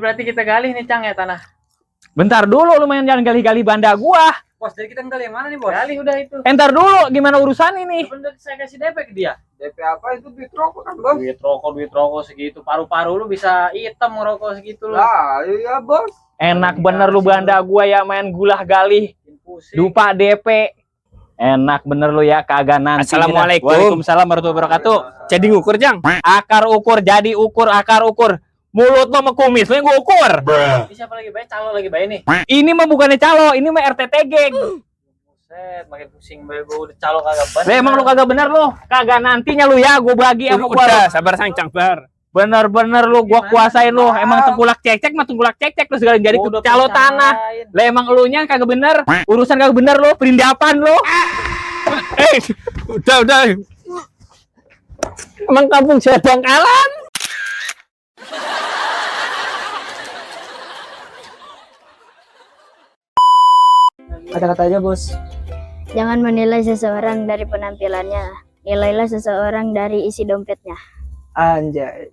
berarti kita gali nih Cang ya tanah. Bentar dulu, lumayan jangan gali-gali banda gua. Bos, jadi kita gali yang mana nih, Bos? Gali udah itu. Entar dulu, gimana urusan ini? Sebenarnya saya kasih DP ke dia. DP apa itu? Duit rokok kan, Bos? Duit rokok segitu. Paru-paru lu bisa hitam ngerokok segitu lu. Lah, iya, Bos. Enak bener lu banda gua ya main gulah gali. Lupa DP. Enak bener lu ya, kagak nanti. Assalamualaikum. Waalaikumsalam warahmatullahi wabarakatuh. Jadi ngukur, Jang. Akar ukur, jadi ukur, akar ukur. Mulut lo sama kumis lo yang gua ukur. Ini siapa lagi bayar? Calo lagi bayar nih. Ini mah bukannya calo, ini mah RTTG. Buset, makin pusing bayar gua udah calo kagak bener. Lah emang lu kagak bener lu. Kagak nantinya lu ya, gua bagi sama gua. Udah, sabar sang Cangbar. Bener-bener lu gua kuasain lu. Emang tengkulak cecek mah tengkulak cecek lu segala jadi Gua udah calo pisahin. tanah. Lah emang elunya kagak bener. Urusan kagak bener lu, perindapan lu. Udah. Emang kampung saya Bangkalan. Kata-kata aja, Bos. Jangan menilai seseorang dari penampilannya, nilailah seseorang dari isi dompetnya. Anjay.